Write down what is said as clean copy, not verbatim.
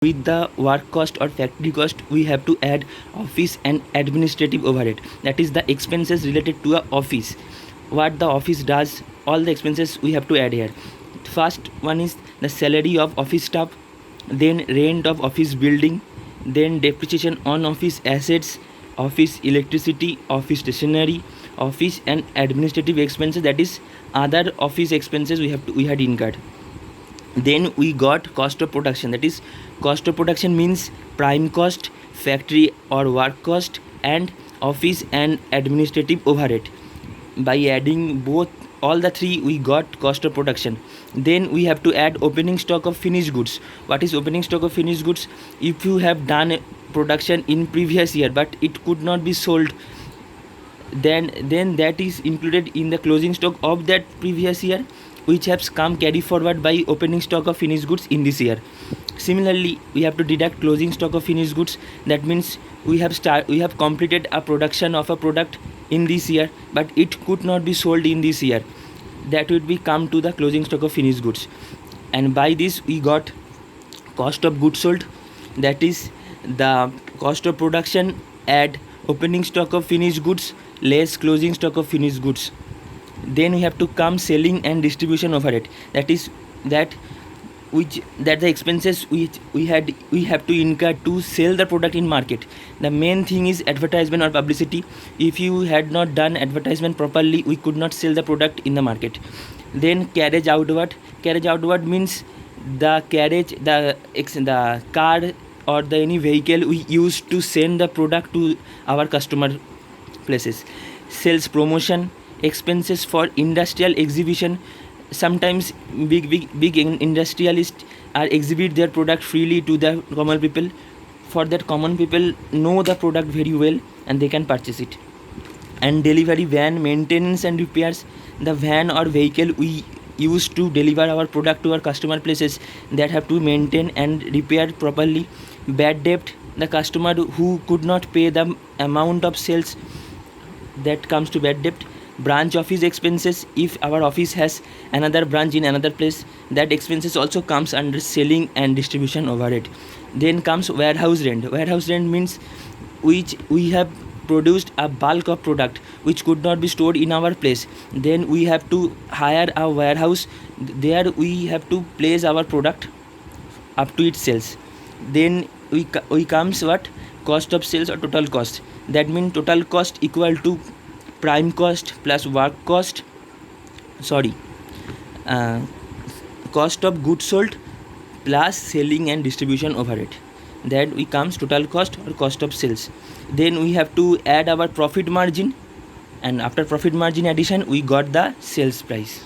With the work cost or factory cost, we have to add office and administrative overhead. That is the expenses related to a office. What the office does, all the expenses we have to add here. First one is the salary of office staff, then rent of office building, then depreciation on office assets, office electricity, office stationery, office and administrative expenses, that is other office expenses we had incurred. Then we got cost of production, that is cost of production means prime cost, factory or work cost, and office and administrative overhead. By adding both all the three, we got cost of production. Then we have to add opening stock of finished goods. What is opening stock of finished goods? If you have done production in previous year but it could not be sold, then that is included in the closing stock of that previous year, which has come carry forward by opening stock of finished goods in this year. Similarly, we have to deduct closing stock of finished goods. That means we have completed a production of a product in this year but it could not be sold in this year. That would be come to the closing stock of finished goods. And by this we got cost of goods sold, that is the cost of production add opening stock of finished goods less closing stock of finished goods. Then we have to come selling and distribution overhead, that is that the expenses which we have to incur to sell the product in market. The main thing is advertisement or publicity. If you had not done advertisement properly, we could not sell the product in the market. Then carriage outward means the carriage, the car or the any vehicle we use to send the product to our customer places. Sales promotion, expenses for industrial exhibition. Sometimes big industrialists are exhibit their product freely to the common people. For that, common people know the product very well and they can purchase it. And delivery van, maintenance and repairs. The van or vehicle we use to deliver our product to our customer places, that have to maintain and repair properly. Bad debt, the customer who could not pay the amount of sales, that comes to bad debt. Branch office expenses, if our office has another branch in another place, that expenses also comes under selling and distribution overhead. Then comes warehouse rent. Warehouse rent means which we have produced a bulk of product which could not be stored in our place, then we have to hire a warehouse. There we have to place our product up to its sales. Then we comes what? Cost of sales or total cost. That means total cost equal to prime cost plus work cost, cost of goods sold plus selling and distribution overhead. That becomes total cost or cost of sales. Then we have to add our profit margin, and after profit margin addition we got the sales price.